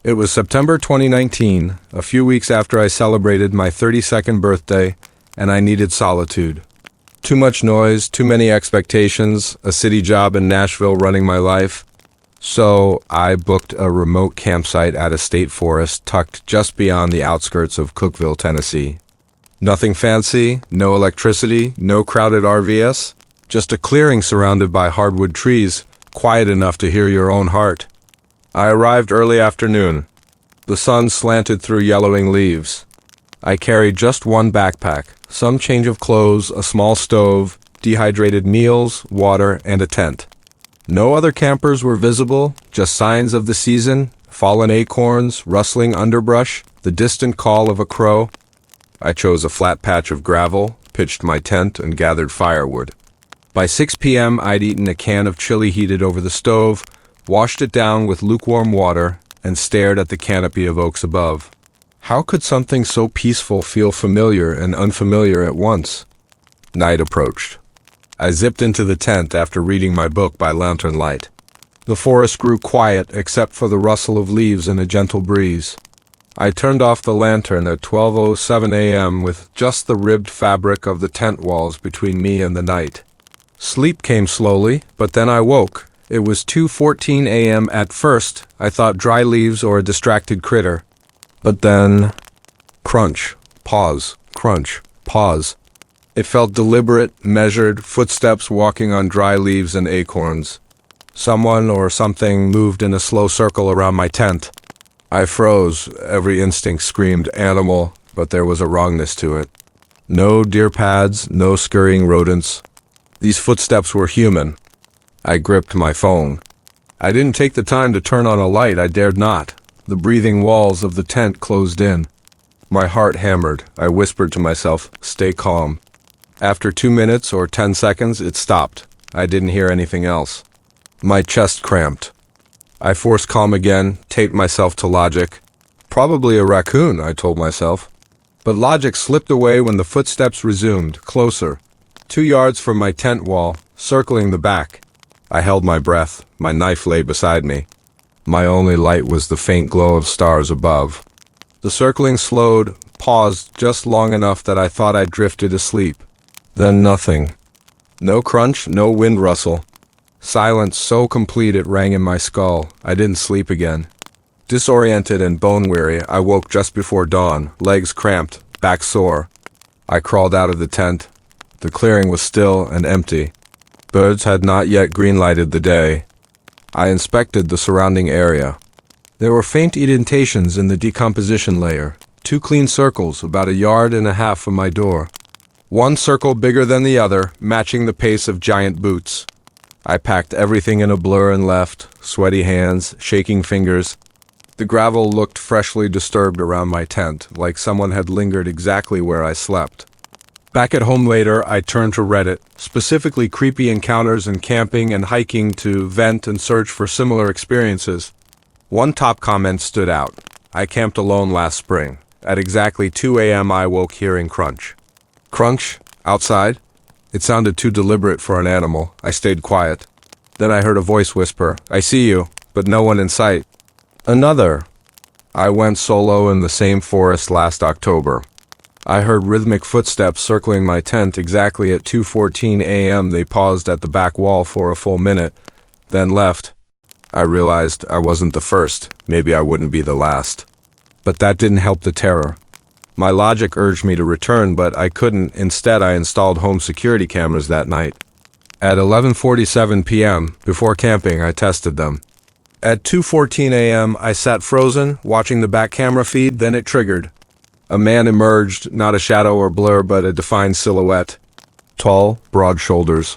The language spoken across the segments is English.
It was September 2019, a few weeks after I celebrated my 32nd birthday, and I needed solitude. Too much noise, too many expectations, a city job in Nashville running my life. So I booked a remote campsite at a state forest tucked just beyond the outskirts of Cookeville, Tennessee. Nothing fancy, no electricity, no crowded RVs, just a clearing surrounded by hardwood trees, quiet enough to hear your own heart. I arrived early afternoon. The sun slanted through yellowing leaves. I carried just one backpack, some change of clothes, a small stove, dehydrated meals, water, and a tent. No other campers were visible, just signs of the season, fallen acorns, rustling underbrush, the distant call of a crow. I chose a flat patch of gravel, pitched my tent, and gathered firewood. By 6 p.m., I'd eaten a can of chili heated over the stove, washed it down with lukewarm water, and stared at the canopy of oaks above. How could something so peaceful feel familiar and unfamiliar at once? Night approached. I zipped into the tent after reading my book by lantern light. The forest grew quiet except for the rustle of leaves and a gentle breeze. I turned off the lantern at 12:07 a.m. with just the ribbed fabric of the tent walls between me and the night. Sleep came slowly, but then I woke. It was 2:14 a.m. At first, I thought dry leaves or a distracted critter. But then, crunch, pause, crunch, pause. It felt deliberate, measured, footsteps walking on dry leaves and acorns. Someone or something moved in a slow circle around my tent. I froze. Every instinct screamed animal, but there was a wrongness to it. No deer pads, no scurrying rodents. These footsteps were human. I gripped my phone. I didn't take the time to turn on a light. I dared not. The breathing walls of the tent closed in. My heart hammered. I whispered to myself, "Stay calm." After 2 minutes or 10 seconds, it stopped. I didn't hear anything else. My chest cramped. I forced calm again, taped myself to logic. Probably a raccoon, I told myself. But logic slipped away when the footsteps resumed, closer. 2 yards from my tent wall, circling the back. I held my breath. My knife lay beside me. My only light was the faint glow of stars above. The circling slowed, paused just long enough that I thought I'd drifted asleep. Then nothing. No crunch, no wind rustle. Silence so complete it rang in my skull. I didn't sleep again. Disoriented and bone-weary, I woke just before dawn, legs cramped, back sore. I crawled out of the tent. The clearing was still and empty. Birds had not yet green-lighted the day. I inspected the surrounding area. There were faint indentations in the decomposition layer, 2 clean circles about 1.5 yards from my door. One circle bigger than the other, matching the pace of giant boots. I packed everything in a blur and left, sweaty hands, shaking fingers. The gravel looked freshly disturbed around my tent, like someone had lingered exactly where I slept. Back at home later, I turned to Reddit, specifically creepy encounters in camping and hiking, to vent and search for similar experiences. One top comment stood out. I camped alone last spring. At exactly 2 a.m. I woke hearing crunch. Crunch? Outside? It sounded too deliberate for an animal. I stayed quiet. Then I heard a voice whisper, "I see you," but no one in sight. Another. I went solo in the same forest last October. I heard rhythmic footsteps circling my tent exactly at 2:14 a.m. They paused at the back wall for a full minute, then left. I realized I wasn't the first. Maybe I wouldn't be the last. But that didn't help the terror. My logic urged me to return, but I couldn't. Instead, I installed home security cameras that night. At 11:47 p.m., before camping, I tested them. At 2:14 a.m., I sat frozen, watching the back camera feed, then it triggered. A man emerged, not a shadow or blur, but a defined silhouette. Tall, broad shoulders.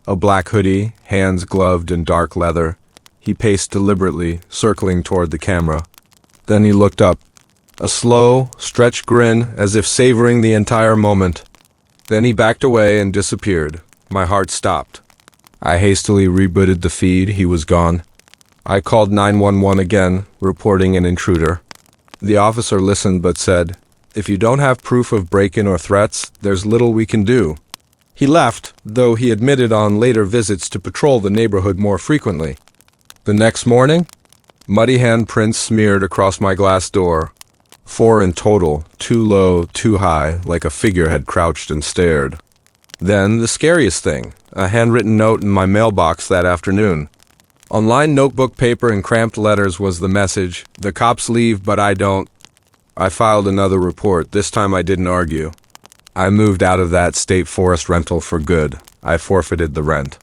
A black hoodie, hands gloved in dark leather. He paced deliberately, circling toward the camera. Then he looked up. A slow, stretched grin, as if savoring the entire moment. Then he backed away and disappeared. My heart stopped. I hastily rebooted the feed. He was gone. I called 911 again, reporting an intruder. The officer listened but said, "If you don't have proof of break-in or threats, there's little we can do." He left, though he admitted on later visits to patrol the neighborhood more frequently. The next morning, Muddy handprints smeared across my glass door. 4 in total, too low, too high, like a figure had crouched and stared. Then, the scariest thing, a handwritten note in my mailbox that afternoon. On lined notebook paper and cramped letters was the message, "The cops leave, but I don't." I filed another report. This time I didn't argue. I moved out of that state forest rental for good. I forfeited the rent.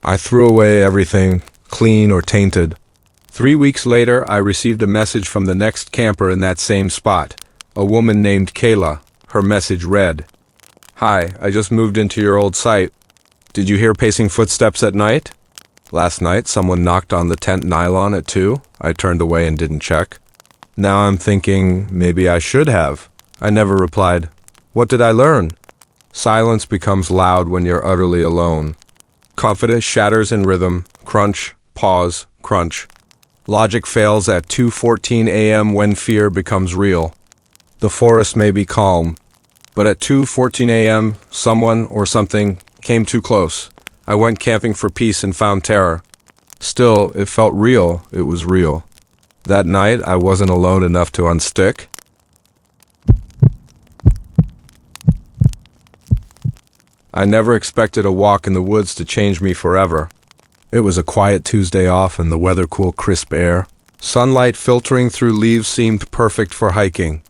I threw away everything, clean or tainted. 3 weeks later, I received a message from the next camper in that same spot, a woman named Kayla. Her message read, "Hi, I just moved into your old site. Did you hear pacing footsteps at night? Last night, someone knocked on the tent nylon at 2. I turned away and didn't check. Now I'm thinking maybe I should have." I never replied. What did I learn? Silence becomes loud when you're utterly alone. Confidence shatters in rhythm. Crunch, pause, crunch. Logic fails at 2:14 a.m. when fear becomes real. The forest may be calm, but at 2:14 a.m., someone or something came too close. I went camping for peace and found terror. Still, it felt real. It was real. That night, I wasn't alone enough to unstick. I never expected a walk in the woods to change me forever. It was a quiet Tuesday off and the weather cool, crisp air. Sunlight filtering through leaves seemed perfect for hiking.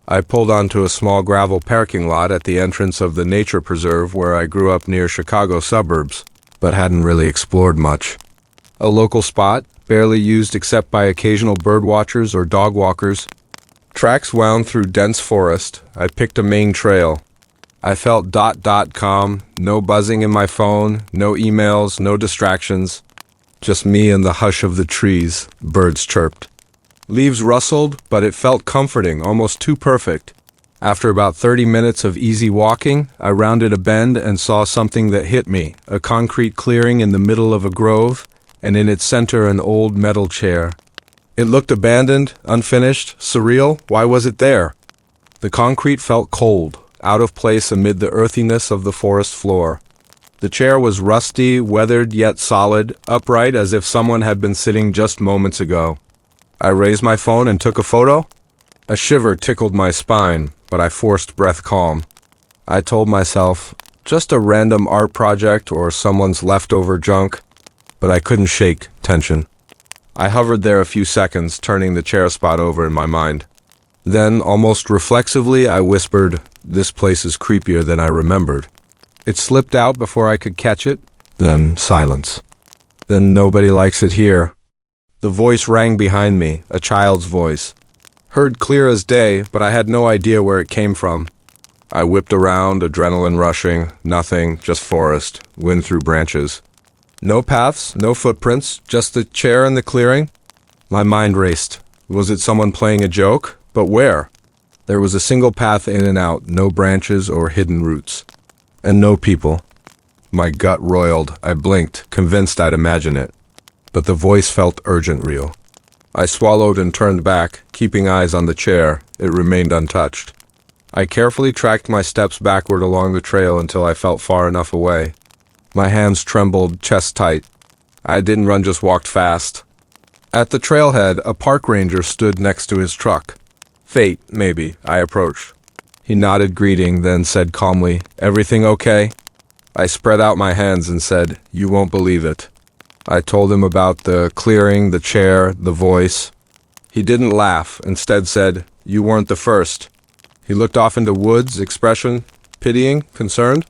I pulled onto a small gravel parking lot at the entrance of the nature preserve where I grew up near Chicago suburbs, but hadn't really explored much. A local spot, barely used except by occasional bird watchers or dog walkers. Tracks wound through dense forest. I picked a main trail. I felt calm, no buzzing in my phone, no emails, no distractions. Just me and the hush of the trees. Birds chirped. Leaves rustled, but it felt comforting, almost too perfect. After about 30 minutes of easy walking, I rounded a bend and saw something that hit me, a concrete clearing in the middle of a grove, and in its center an old metal chair. It looked abandoned, unfinished, surreal. Why was it there? The concrete felt cold, out of place amid the earthiness of the forest floor. The chair was rusty, weathered yet solid, upright as if someone had been sitting just moments ago. I raised my phone and took a photo. A shiver tickled my spine, but I forced breath calm. I told myself, just a random art project or someone's leftover junk, but I couldn't shake tension. I hovered there a few seconds, turning the chair spot over in my mind. Then, almost reflexively, I whispered, "This place is creepier than I remembered." It slipped out before I could catch it. Then silence. Then nobody likes it here. The voice rang behind me, a child's voice. Heard clear as day, but I had no idea where it came from. I whipped around, adrenaline rushing. Nothing, just forest, wind through branches. No paths, no footprints, just the chair and the clearing. My mind raced. Was it someone playing a joke? But where? There was a single path in and out, no branches or hidden roots. And no people. My gut roiled. I blinked, convinced I'd imagine it. But the voice felt urgent real. I swallowed and turned back, keeping eyes on the chair. It remained untouched. I carefully tracked my steps backward along the trail until I felt far enough away. My hands trembled, chest tight. I didn't run, just walked fast. At the trailhead, a park ranger stood next to his truck. Fate, maybe. I approached. He nodded greeting, then said calmly, "Everything okay?" I spread out my hands and said, "You won't believe it." I told him about the clearing, the chair, the voice. He didn't laugh, instead said, "You weren't the first." He looked off into woods, expression pitying, concerned.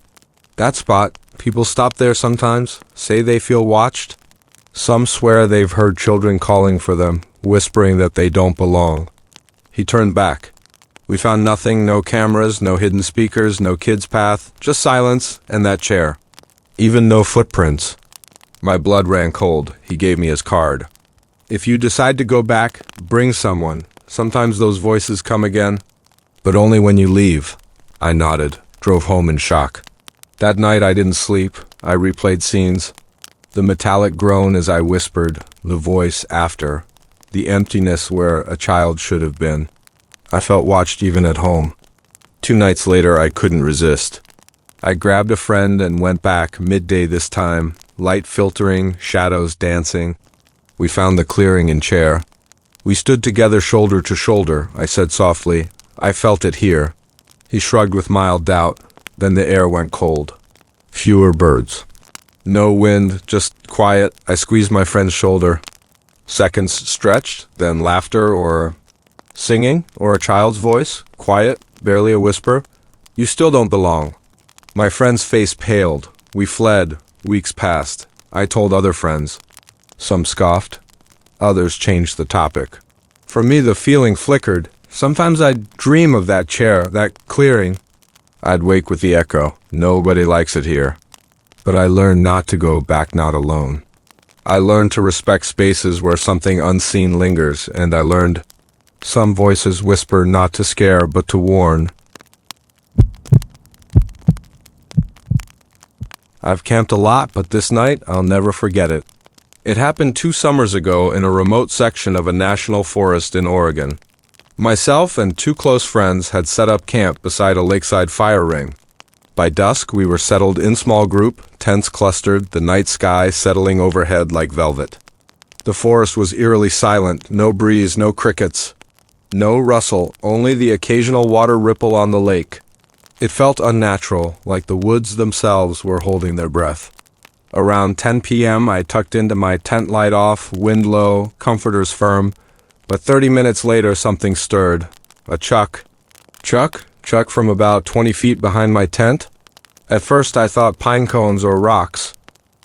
That spot, people stop there sometimes, say they feel watched. Some swear they've heard children calling for them, whispering that they don't belong. He turned back. We found nothing, no cameras, no hidden speakers, no kids' path, just silence and that chair. Even no footprints. My blood ran cold. He gave me his card. If you decide to go back, bring someone. Sometimes those voices come again. But only when you leave. I nodded, drove home in shock. That night I didn't sleep. I replayed scenes. The metallic groan as I whispered, the voice after, the emptiness where a child should have been. I felt watched even at home. 2 nights later, I couldn't resist. I grabbed a friend and went back, midday this time, light filtering, shadows dancing. We found the clearing and chair. We stood together shoulder to shoulder. I said softly, "I felt it here." He shrugged with mild doubt. Then the air went cold. Fewer birds. No wind, just quiet. I squeezed my friend's shoulder. Seconds stretched, then laughter or singing or a child's voice. Quiet, barely a whisper. "You still don't belong." My friend's face paled. We fled. Weeks passed. I told other friends. Some scoffed. Others changed the topic. For me, the feeling flickered. Sometimes I'd dream of that chair, that clearing. I'd wake with the echo. Nobody likes it here. But I learned not to go back not alone. I learned to respect spaces where something unseen lingers, and I learned some voices whisper not to scare but to warn. I've camped a lot, but this night, I'll never forget it. It happened 2 summers ago in a remote section of a national forest in Oregon. Myself and 2 close friends had set up camp beside a lakeside fire ring. By dusk, we were settled in small group, tents clustered, the night sky settling overhead like velvet. The forest was eerily silent, no breeze, no crickets, no rustle, only the occasional water ripple on the lake. It felt unnatural, like the woods themselves were holding their breath. Around 10 p.m., I tucked into my tent light off, wind low, comforters firm, but 30 minutes later something stirred. A chuck. Chuck from about 20 feet behind my tent. At first I thought pine cones or rocks,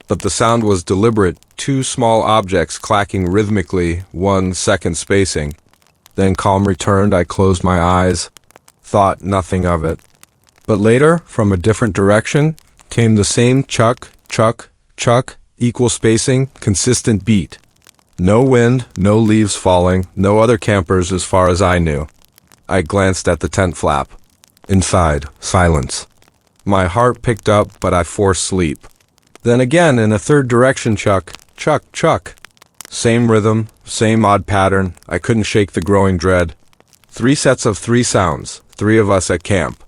but the sound was deliberate, 2 small objects clacking rhythmically, 1 second spacing. Then calm returned, I closed my eyes, thought nothing of it. But later, from a different direction, came the same chuck, equal spacing, consistent beat. No wind, no leaves falling, no other campers as far as I knew. I glanced at the tent flap. Inside, silence. My heart picked up, but I forced sleep. Then again, in a third direction, chuck. Same rhythm, same odd pattern. I couldn't shake the growing dread. 3 sets of 3 sounds, 3 of us at camp.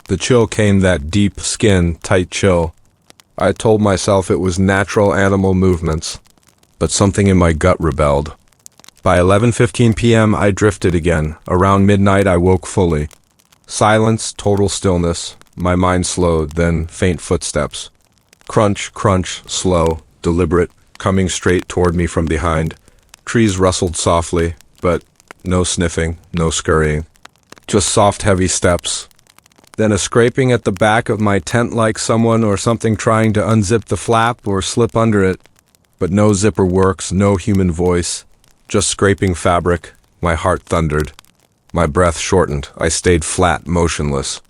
The chill came, that deep skin, tight chill. I told myself it was natural animal movements, but something in my gut rebelled. By 11:15 p.m., I drifted again. Around midnight, I woke fully. Silence, total stillness. My mind slowed, then faint footsteps. Crunch, slow, deliberate, coming straight toward me from behind. Trees rustled softly, but no sniffing, no scurrying. Just soft, heavy steps. Then a scraping at the back of my tent like someone or something trying to unzip the flap or slip under it. But no zipper works, no human voice. Just scraping fabric. My heart thundered. My breath shortened. I stayed flat, motionless.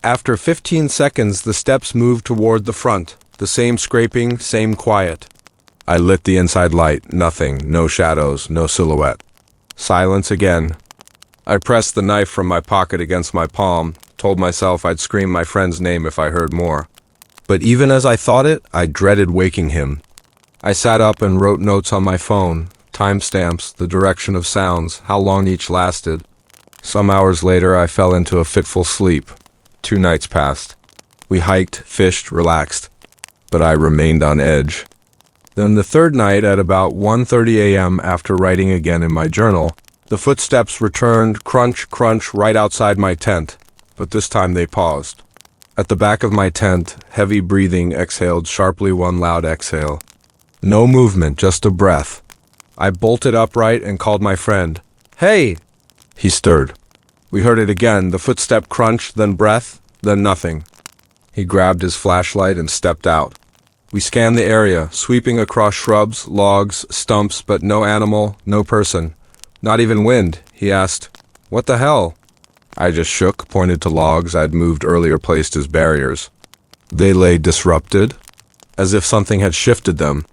After 15 seconds, the steps moved toward the front. The same scraping, same quiet. I lit the inside light. Nothing. No shadows. No silhouette. Silence again. I pressed the knife from my pocket against my palm. Told myself I'd scream my friend's name if I heard more. But even as I thought it, I dreaded waking him. I sat up and wrote notes on my phone, timestamps, the direction of sounds, how long each lasted. Some hours later, I fell into a fitful sleep. 2 nights passed. We hiked, fished, relaxed. But I remained on edge. Then the 3rd night at about 1:30 a.m., after writing again in my journal, the footsteps returned, crunch, right outside my tent. But this time they paused. At the back of my tent, heavy breathing exhaled sharply, 1 loud exhale. No movement, just a breath. I bolted upright and called my friend. "Hey!" He stirred. We heard it again, the footstep crunch, then breath, then nothing. He grabbed his flashlight and stepped out. We scanned the area, sweeping across shrubs, logs, stumps, but no animal, no person. Not even wind. He asked, "What the hell?" I just shook, pointed to logs I'd moved earlier, placed as barriers. They lay disrupted, as if something had shifted them.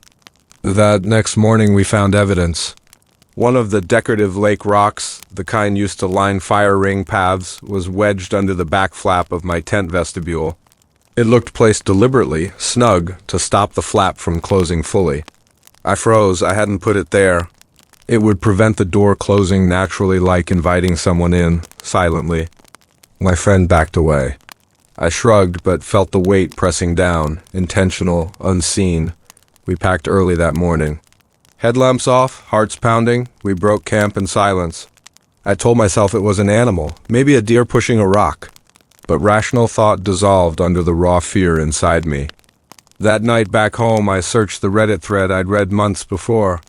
That next morning we found evidence. One of the decorative lake rocks, the kind used to line fire ring paths, was wedged under the back flap of my tent vestibule. It looked placed deliberately, snug, to stop the flap from closing fully. I froze. I hadn't put it there. It would prevent the door closing naturally, like inviting someone in, silently. My friend backed away. I shrugged, but felt the weight pressing down, intentional, unseen. We packed early that morning. Headlamps off, hearts pounding, we broke camp in silence. I told myself it was an animal, maybe a deer pushing a rock. But rational thought dissolved under the raw fear inside me. That night back home, I searched the Reddit thread I'd read months before.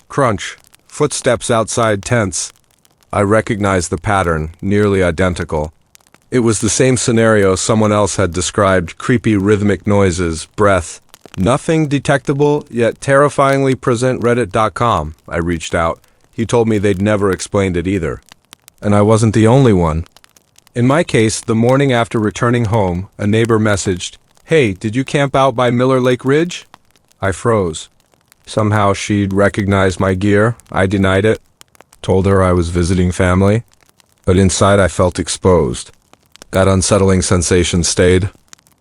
Crunch. Footsteps outside tents. I recognized the pattern, nearly identical. It was the same scenario someone else had described, creepy rhythmic noises, breath. Nothing detectable, yet terrifyingly present Reddit.com. I reached out. He told me they'd never explained it either. And I wasn't the only one. In my case, the morning after returning home, a neighbor messaged, "Hey, did you camp out by Miller Lake Ridge?" I froze. Somehow she'd recognized my gear. I denied it. Told her I was visiting family. But inside I felt exposed. That unsettling sensation stayed.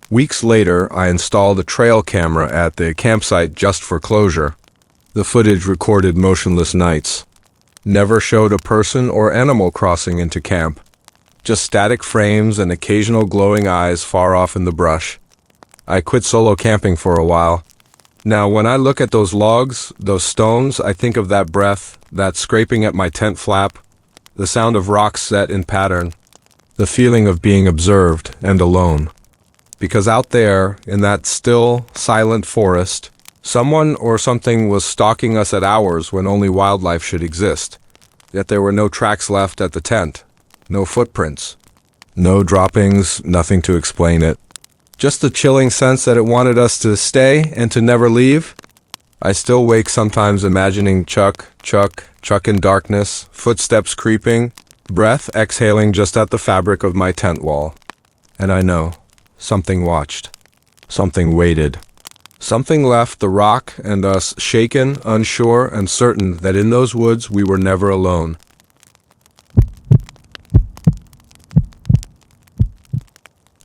Weeks later, I installed a trail camera at the campsite just for closure. The footage recorded motionless nights. Never showed a person or animal crossing into camp. Just static frames and occasional glowing eyes far off in the brush. I quit solo camping for a while. Now, when I look at those logs, those stones, I think of that breath, that scraping at my tent flap, the sound of rocks set in pattern, the feeling of being observed and alone. Because out there, in that still, silent forest, someone or something was stalking us at hours when only wildlife should exist. Yet there were no tracks left at the tent, no footprints, no droppings, nothing to explain it. Just the chilling sense that it wanted us to stay and to never leave. I still wake sometimes imagining Chuck in darkness, footsteps creeping, breath exhaling just at the fabric of my tent wall. And I know, something watched, something waited. Something left the rock and us shaken, unsure, and certain that in those woods we were never alone.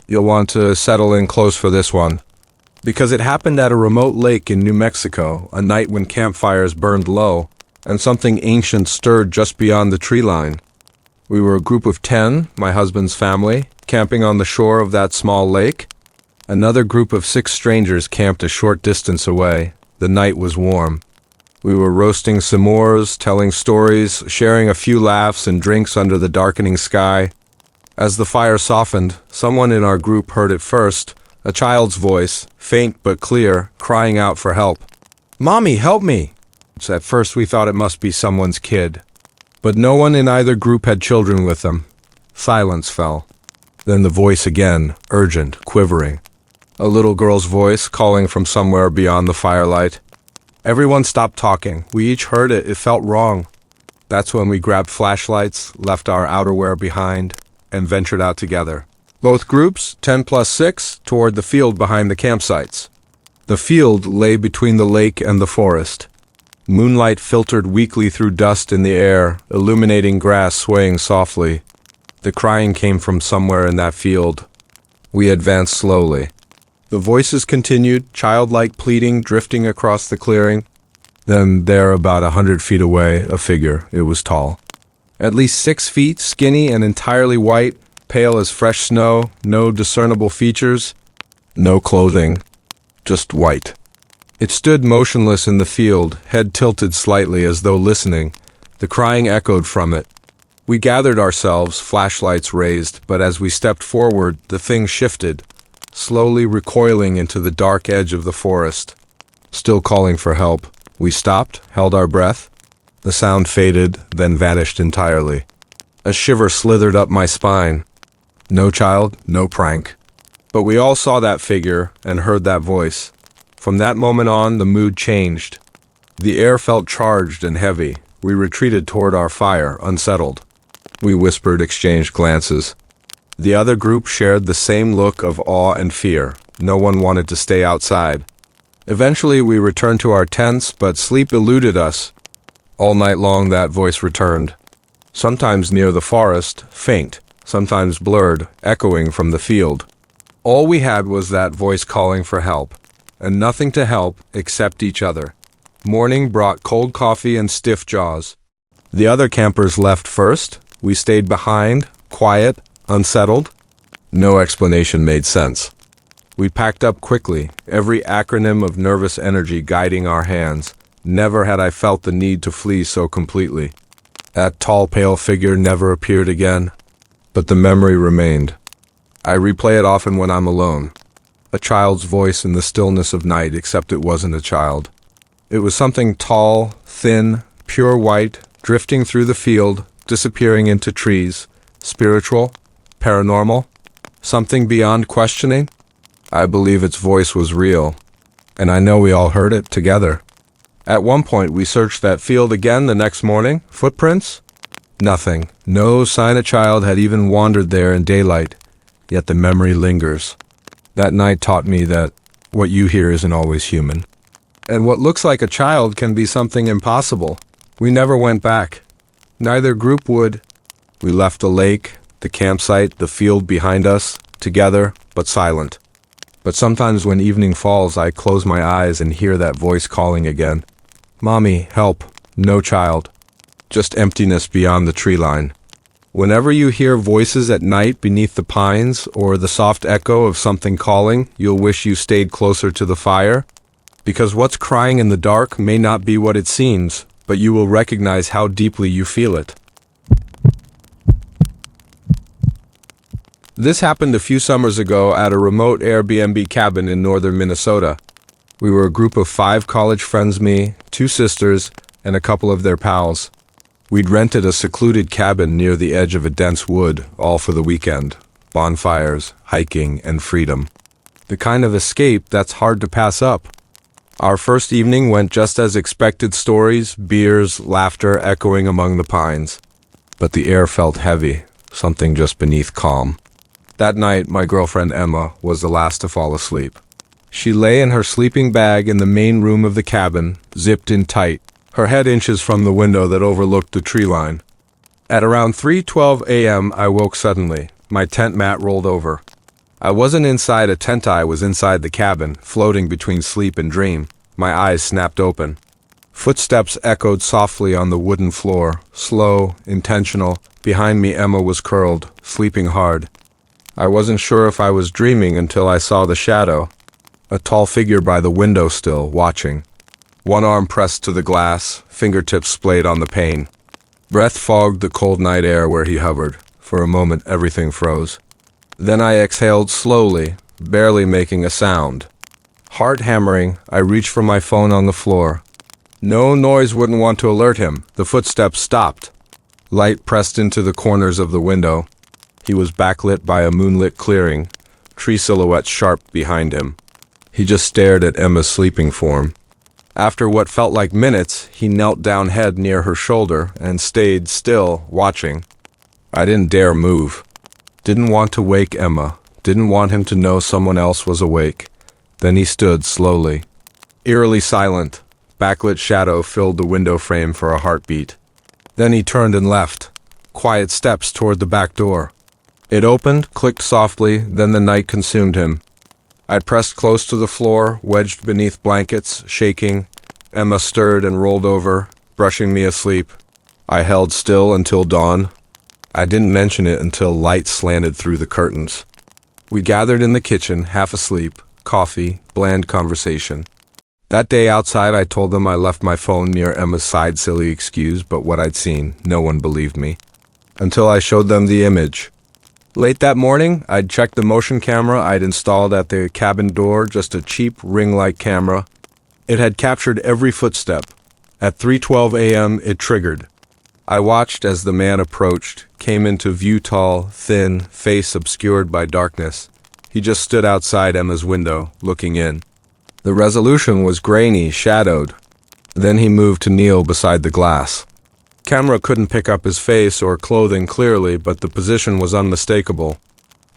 You'll want to settle in close for this one, because it happened at a remote lake in New Mexico, a night when campfires burned low, and something ancient stirred just beyond the tree line. We were a group of 10, my husband's family, camping on the shore of that small lake. Another group of 6 strangers camped a short distance away. The night was warm. We were roasting s'mores, telling stories, sharing a few laughs and drinks under the darkening sky. As the fire softened, someone in our group heard it first, a child's voice, faint but clear, crying out for help. "Mommy, help me!" At first we thought it must be someone's kid. But no one in either group had children with them. Silence fell. Then the voice again, urgent, quivering. A little girl's voice calling from somewhere beyond the firelight. Everyone stopped talking. We each heard it. It felt wrong. That's when we grabbed flashlights, left our outerwear behind, and ventured out together. Both groups, 10 plus 6, toward the field behind the campsites. The field lay between the lake and the forest. Moonlight filtered weakly through dust in the air, illuminating grass swaying softly. The crying came from somewhere in that field. We advanced slowly. The voices continued, childlike pleading drifting across the clearing. Then there, about 100 feet away, a figure. It was tall. At least 6 feet, skinny and entirely white, pale as fresh snow, no discernible features, no clothing, just white. It stood motionless in the field, head tilted slightly as though listening. The crying echoed from it. We gathered ourselves, flashlights raised, but as we stepped forward, the thing shifted, slowly recoiling into the dark edge of the forest. Still calling for help. We stopped, held our breath. The sound faded, then vanished entirely. A shiver slithered up my spine. No child, no prank. But we all saw that figure and heard that voice. From that moment on, the mood changed. The air felt charged and heavy. We retreated toward our fire, unsettled. We whispered, exchanged glances. The other group shared the same look of awe and fear. No one wanted to stay outside. Eventually, we returned to our tents, but sleep eluded us. All night long, that voice returned. Sometimes near the forest, faint, sometimes blurred, echoing from the field. All we had was that voice calling for help, and nothing to help except each other. Morning brought cold coffee and stiff jaws. The other campers left first. We stayed behind, quiet, unsettled. No explanation made sense. We packed up quickly, every acronym of nervous energy guiding our hands. Never had I felt the need to flee so completely. That tall, pale figure never appeared again, but the memory remained. I replay it often when I'm alone. A child's voice in the stillness of night, except it wasn't a child. It was something tall, thin, pure white, drifting through the field, disappearing into trees. Spiritual? Paranormal? Something beyond questioning? I believe its voice was real, and I know we all heard it together. At one point, we searched that field again the next morning. Footprints? Nothing. No sign a child had even wandered there in daylight, yet the memory lingers. That night taught me that what you hear isn't always human. And what looks like a child can be something impossible. We never went back. Neither group would. We left the lake, the campsite, the field behind us, together, but silent. But sometimes when evening falls, I close my eyes and hear that voice calling again. Mommy, help. No child. Just emptiness beyond the tree line. Whenever you hear voices at night beneath the pines or the soft echo of something calling, you'll wish you stayed closer to the fire. Because what's crying in the dark may not be what it seems, but you will recognize how deeply you feel it. This happened a few summers ago at a remote Airbnb cabin in northern Minnesota. We were a group of 5 college friends, me, 2 sisters, and a couple of their pals. We'd rented a secluded cabin near the edge of a dense wood, all for the weekend. Bonfires, hiking, and freedom. The kind of escape that's hard to pass up. Our first evening went just as expected, stories, beers, laughter echoing among the pines. But the air felt heavy, something just beneath calm. That night, my girlfriend Emma was the last to fall asleep. She lay in her sleeping bag in the main room of the cabin, zipped in tight, her head inches from the window that overlooked the tree line. At around 3:12 a.m., I woke suddenly. My tent mat rolled over. I wasn't inside a tent, I was inside the cabin, floating between sleep and dream. My eyes snapped open. Footsteps echoed softly on the wooden floor, slow, intentional. Behind me, Emma was curled, sleeping hard. I wasn't sure if I was dreaming until I saw the shadow. A tall figure by the window still, watching. One arm pressed to the glass, fingertips splayed on the pane. Breath fogged the cold night air where he hovered. For a moment, everything froze. Then I exhaled slowly, barely making a sound. Heart hammering, I reached for my phone on the floor. No noise wouldn't want to alert him. The footsteps stopped. Light pressed into the corners of the window. He was backlit by a moonlit clearing, tree silhouettes sharp behind him. He just stared at Emma's sleeping form. After what felt like minutes, he knelt down, head near her shoulder, and stayed still, watching. I didn't dare move. Didn't want to wake Emma. Didn't want him to know someone else was awake. Then he stood slowly. Eerily silent. Backlit shadow filled the window frame for a heartbeat. Then he turned and left. Quiet steps toward the back door. It opened, clicked softly, then the night consumed him. I pressed close to the floor, wedged beneath blankets, shaking. Emma stirred and rolled over, brushing me asleep. I held still until dawn. I didn't mention it until light slanted through the curtains. We gathered in the kitchen, half asleep, coffee, bland conversation. That day outside, I told them I left my phone near Emma's side, silly excuse, but what I'd seen, no one believed me. Until I showed them the image. Late that morning, I'd checked the motion camera I'd installed at the cabin door, just a cheap ring-light camera. It had captured every footstep. At 3:12 a.m., it triggered. I watched as the man approached, came into view, tall, thin, face obscured by darkness. He just stood outside Emma's window, looking in. The resolution was grainy, shadowed. Then he moved to kneel beside the glass. Camera couldn't pick up his face or clothing clearly, but the position was unmistakable.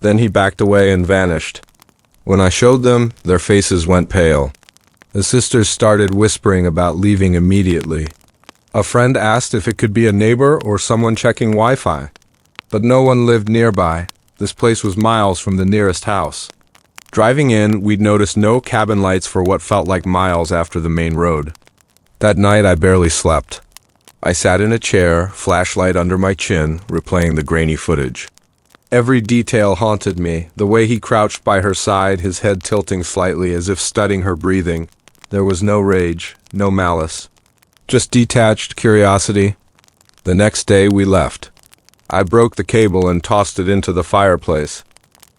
Then he backed away and vanished. When I showed them, their faces went pale. The sisters started whispering about leaving immediately. A friend asked if it could be a neighbor or someone checking Wi-Fi. But no one lived nearby. This place was miles from the nearest house. Driving in, we'd noticed no cabin lights for what felt like miles after the main road. That night, I barely slept. I sat in a chair, flashlight under my chin, replaying the grainy footage. Every detail haunted me, the way he crouched by her side, his head tilting slightly as if studying her breathing. There was no rage, no malice, Just detached curiosity. The next day we left. I broke the cable and tossed it into the fireplace.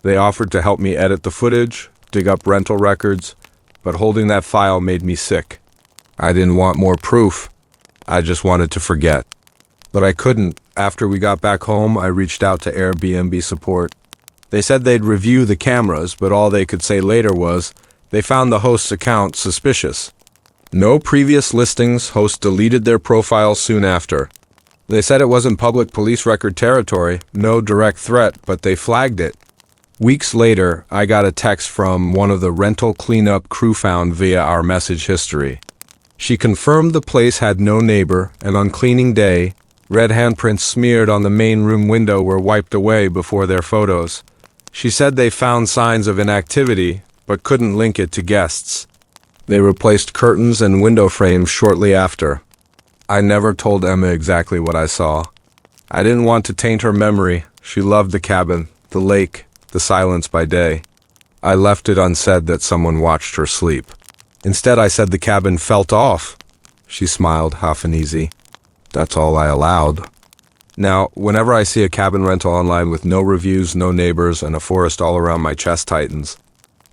They offered to help me edit the footage, dig up rental records, but holding that file made me sick. I didn't want more proof. I just wanted to forget. But I couldn't. After we got back home, I reached out to Airbnb support. They said they'd review the cameras, but all they could say later was they found the host's account suspicious. No previous listings, host deleted their profile soon after. They said it wasn't public police record territory, no direct threat, but they flagged it. Weeks later, I got a text from one of the rental cleanup crew found via our message history. She confirmed the place had no neighbor, and on cleaning day, red handprints smeared on the main room window were wiped away before their photos. She said they found signs of inactivity, but couldn't link it to guests. They replaced curtains and window frames shortly after. I never told Emma exactly what I saw. I didn't want to taint her memory. She loved the cabin, the lake, the silence by day. I left it unsaid that someone watched her sleep. Instead, I said the cabin felt off. She smiled, half uneasy. That's all I allowed. Now, whenever I see a cabin rental online with no reviews, no neighbors, and a forest all around, my chest tightens.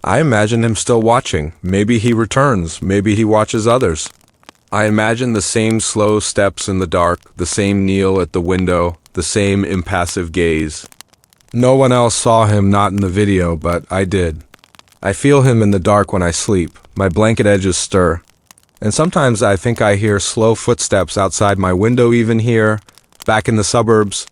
I imagine him still watching. Maybe he returns. Maybe he watches others. I imagine the same slow steps in the dark, the same kneel at the window, the same impassive gaze. No one else saw him, not in the video, but I did. I feel him in the dark when I sleep. My blanket edges stir. And sometimes I think I hear slow footsteps outside my window even here, back in the suburbs.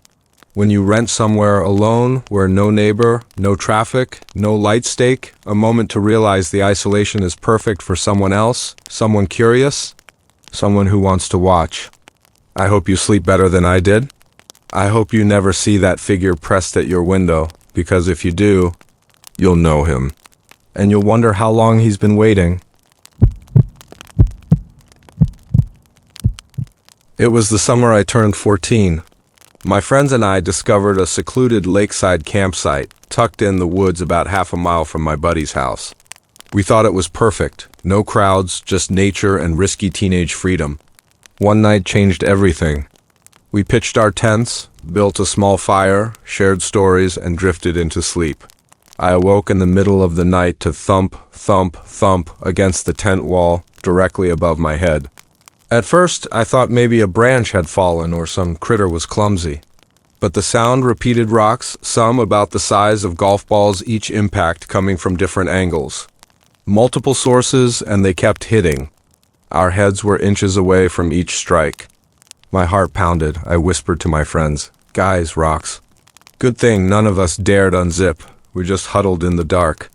When you rent somewhere alone, where no neighbor, no traffic, no light stake, a moment to realize the isolation is perfect for someone else, someone curious, someone who wants to watch. I hope you sleep better than I did. I hope you never see that figure pressed at your window, because if you do, you'll know him. And you'll wonder how long he's been waiting. It was the summer I turned 14. My friends and I discovered a secluded lakeside campsite tucked in the woods about half a mile from my buddy's house. We thought it was perfect. No crowds, just nature and risky teenage freedom. One night changed everything. We pitched our tents, built a small fire, shared stories, and drifted into sleep. I awoke in the middle of the night to thump, thump, thump against the tent wall directly above my head. At first, I thought maybe a branch had fallen or some critter was clumsy. But the sound repeated rocks, some about the size of golf balls, each impact coming from different angles. Multiple sources, and they kept hitting. Our heads were inches away from each strike. My heart pounded. I whispered to my friends, "Guys, rocks." Good thing none of us dared unzip. We just huddled in the dark.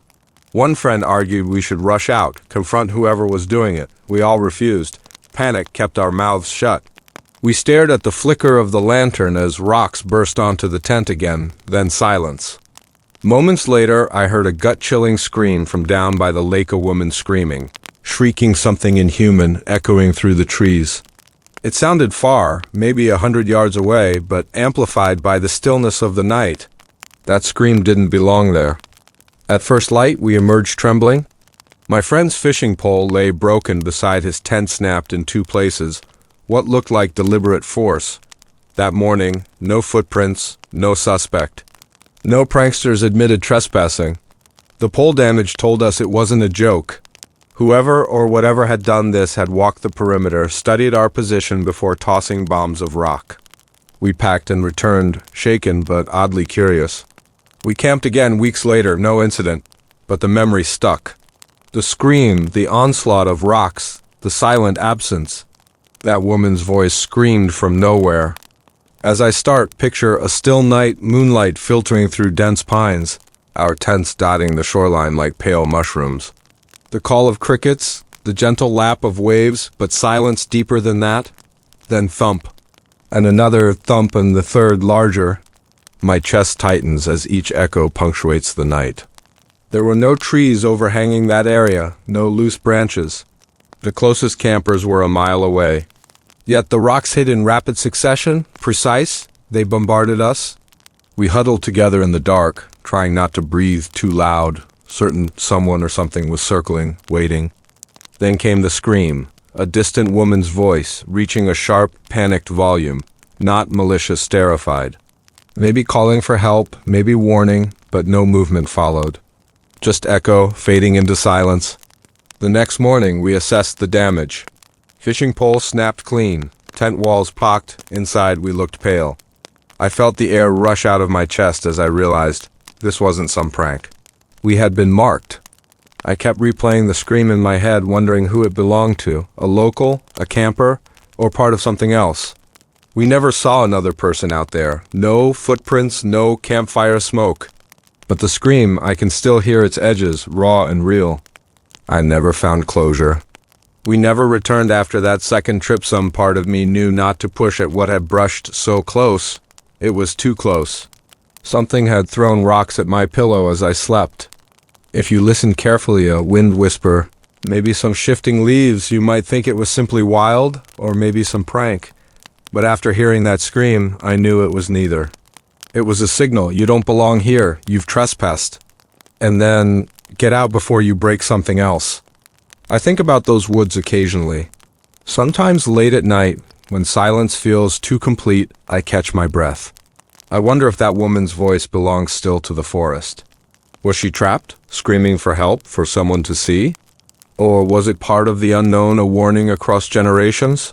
One friend argued we should rush out, confront whoever was doing it. We all refused. Panic kept our mouths shut. We stared at the flicker of the lantern as rocks burst onto the tent again, then silence. Moments later, I heard a gut-chilling scream from down by the lake, a woman screaming, shrieking something inhuman, echoing through the trees. It sounded far, maybe 100 yards away, but amplified by the stillness of the night. That scream didn't belong there. At first light, we emerged trembling. My friend's fishing pole lay broken beside his tent, snapped in two places, what looked like deliberate force. That morning, no footprints, no suspect. No pranksters admitted trespassing. The pole damage told us it wasn't a joke. Whoever or whatever had done this had walked the perimeter, studied our position before tossing bombs of rock. We packed and returned, shaken but oddly curious. We camped again weeks later, no incident, but the memory stuck. The scream, the onslaught of rocks, the silent absence. That woman's voice screamed from nowhere. As I start, picture a still night, moonlight filtering through dense pines, our tents dotting the shoreline like pale mushrooms. The call of crickets, the gentle lap of waves, but silence deeper than that. Then thump, and another thump, and the third larger. My chest tightens as each echo punctuates the night. There were no trees overhanging that area, no loose branches. The closest campers were a mile away. Yet the rocks hit in rapid succession, precise. They bombarded us. We huddled together in the dark, trying not to breathe too loud, certain someone or something was circling, waiting. Then came the scream, a distant woman's voice, reaching a sharp, panicked volume, not malicious, terrified. Maybe calling for help, maybe warning, but no movement followed. Just echo, fading into silence. The next morning, we assessed the damage. Fishing pole snapped clean, tent walls pocked, inside we looked pale. I felt the air rush out of my chest as I realized this wasn't some prank. We had been marked. I kept replaying the scream in my head, wondering who it belonged to, a local, a camper, or part of something else. We never saw another person out there. No footprints, no campfire smoke. But the scream, I can still hear its edges, raw and real. I never found closure. We never returned after that second trip. Some part of me knew not to push at what had brushed so close. It was too close. Something had thrown rocks at my pillow as I slept. If you listened carefully, a wind whisper, maybe some shifting leaves, you might think it was simply wild, or maybe some prank. But after hearing that scream, I knew it was neither. It was a signal, you don't belong here, you've trespassed. And then, get out before you break something else. I think about those woods occasionally. Sometimes late at night, when silence feels too complete, I catch my breath. I wonder if that woman's voice belongs still to the forest. Was she trapped, screaming for help, for someone to see? Or was it part of the unknown, a warning across generations?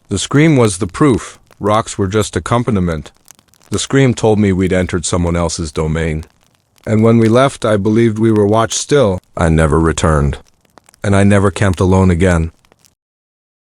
The scream was the proof. Rocks were just accompaniment. The scream told me we'd entered someone else's domain. And when we left, I believed we were watched still. I never returned. And I never camped alone again.